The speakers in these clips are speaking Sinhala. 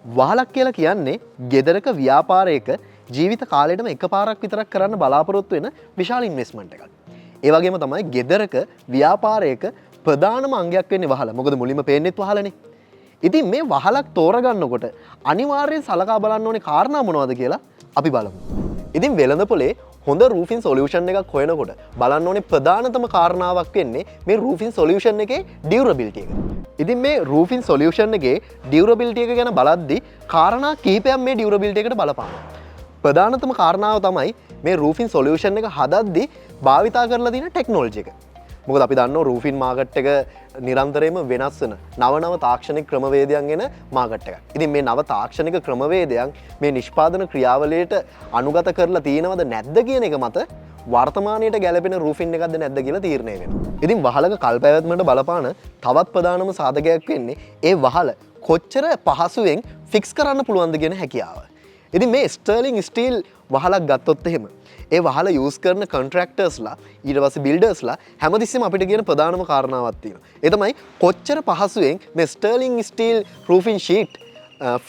වහලක් කියලා කියන්නේ ගෙදරක ව්‍යාපාරයක ජීවිත කාලයටම එකපාරක් විතරක් කරන්න බලාපොරොත්තු වෙන විශාල ඉන්වෙස්ට්මන්ට් එකක්. ඒ වගේම තමයි ගෙදරක ව්‍යාපාරයක ප්‍රධානම අංගයක් වෙන්නේ වහල. මොකද මුලින්ම පේන්නේත් වහලනේ. ඉතින් මේ වහලක් තෝරගන්නකොට අනිවාර්යෙන් සලකා බලන්න ඕනේ කාරණා මොනවද කියලා අපි බලමු. ඉතින් වෙළඳපොලේ හොඳ රූෆින් සොලියුෂන් එකක් හොයනකොට බලන්න ඕනේ ප්‍රධානතම කාරණාවක් වෙන්නේ මේ රූෆින් සොලියුෂන් එකේ ඩියුරබිලිටි එක. ඉතින් මේ රූෆින් සොලියුෂන් එකේ ඩියුරබිලිටි එක ගැන බලද්දී කාරණා කීපයක් මේ ඩියුරබිලිටි එකට බලපානවා. ප්‍රධානතම කාරණාව තමයි මේ රූෆින් සොලියුෂන් එක හදද්දී භාවිතා කරලා තියෙන ටෙක්නොලොජි එක. මොකද අපි දන්නවා රූෆින් මාකට් එක නිරන්තරයෙන්ම වෙනස් වෙන නව තාක්ෂණික ක්‍රමවේදයන් එන මාකට් එකක්. ඉතින් මේ නව තාක්ෂණික ක්‍රමවේදයන් මේ නිෂ්පාදන ක්‍රියාවලියට අනුගත කරලා තියෙනවද නැද්ද කියන එක මත වර්තමානයට ගැලපෙන රූෆින් එකක්ද නැද්ද කියලා තීරණය වෙනවා. ඉතින් වහලක කල්පැවැත්මට බලපාන තවත් ප්‍රධානම සාධකයක් වෙන්නේ ඒ වහල කොච්චර පහසුවෙන් ෆික්ස් කරන්න පුළුවන්ද කියන හැකියාව. ඉතින් මේ ස්ටර්ලිං ස්ටීල් වහලක් ගත්තොත් එහෙම ඒ වහල යූස් කරන කොන්ට්‍රැක්ටර්ස්ලා ඊට පස්සේ බිල්ඩර්ස්ලා හැමතිස්සෙම අපිට කියන ප්‍රධානම කාරණාවක් තියෙනවා. ඒ තමයි කොච්චර පහසුවෙන් මේ ස්ටර්ලිං ස්ටීල් රූෆින් ෂීට්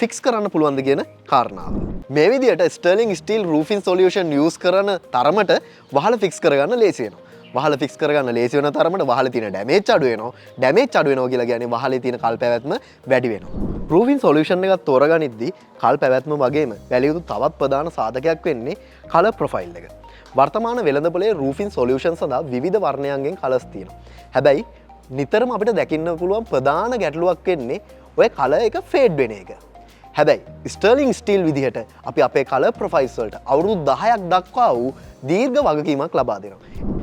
ෆික්ස් කරන්න පුළුවන්ද කියන කාරණාව. මේ විදිහට ස්ටර්ලිං ස්ටීල් රූෆින් සොලියුෂන් යූස් කරන තරමට වහල ෆික්ස් කරගන්න ලේසි වෙනවා. වහල ෆික්ස් කරගන්න ලේසි වෙන තරමට වහලේ තියෙන ඩැමේජ් අඩු වෙනවා. ඩැමේජ් අඩු වෙනවා කියලා කියන්නේ වහලේ තියෙන කල් පැවැත්ම වැඩි වෙනවා. රූෆින් සොලියුෂන් එකක් තෝරගනිද්දී කල් පැවැත්ම වගේම බැලිය යුතු තවත් ප්‍රධාන සාධකයක් වෙන්නේ කලර් ප්‍රොෆයිල් එක. වර්තමාන වෙළඳපොලේ රූෆින් සොලියුෂන් සඳහා විවිධ වර්ණයන්ගෙන් කලර්ස් තියෙනවා. හැබැයි නිතරම අපිට දකින්න පුළුවන් ප්‍රධාන ගැටලුවක් වෙන්නේ ඔය කලර් එක ෆේඩ් වෙන එක. හැබැයි ස්ටර්ලිං ස්ටීල් විදිහට අපි අපේ කලර් ප්‍රොෆයිල්ස් වලට අවුරුදු 10ක් දක්වා වූ දීර්ඝ වගකීමක් ලබා දෙනවා.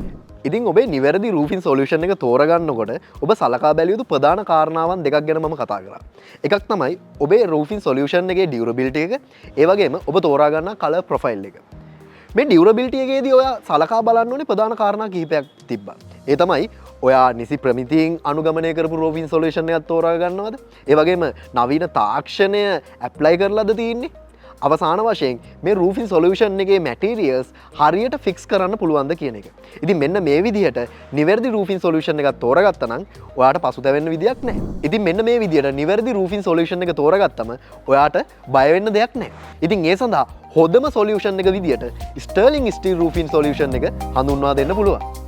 ඉතින් ඔබේ නිවැරදි රූෆින් සොලියුෂන් එක තෝරගන්නකොට ඔබ සලකා බැලිය යුතු ප්‍රධාන කාරණාවන් දෙකක් ගැන මම කතා කරා. එකක් තමයි ඔබේ රූෆින් සොලියුෂන් එකේ ඩියුරබිලිටි එක, ඒ වගේම ඔබ තෝරා ගන්නා කලර් ප්‍රොෆයිල් එක. මේ ඩියුරබිලිටි එකේදී ඔයා සලකා බලන්න ඕනේ ප්‍රධාන කාරණා කිහිපයක් තිබ්බා. ඒ තමයි ඔයා නිසි ප්‍රමිතියෙන් අනුගමනය කරපු රූෆින් සොලියුෂන් එකක් තෝරා ගන්නවද? ඒ වගේම නවීන තාක්ෂණය ඇප්ලයි කරලාද තියෙන්නේ? අවසාන වශයෙන් මේ රූෆින් සොලියුෂන් එකේ මැටීරියල්ස් හරියට ෆික්ස් කරන්න පුළුවන්ද කියන එක. ඉතින් මෙන්න මේ විදිහට නිවැරදි රූෆින් සොලියුෂන් එකක් තෝරගත්තා නම් ඔයාට පසුතැවෙන්න විදියක් නැහැ. ඉතින් මෙන්න මේ විදිහට නිවැරදි රූෆින් සොලියුෂන් එක තෝරගත්තම ඔයාට බය වෙන්න දෙයක් නැහැ. ඉතින් ඒ සඳහා හොඳම සොලියුෂන් එක විදිහට ස්ටර්ලිං ස්ටීල් රූෆින් සොලියුෂන් එක හඳුන්වා දෙන්න පුළුවන්.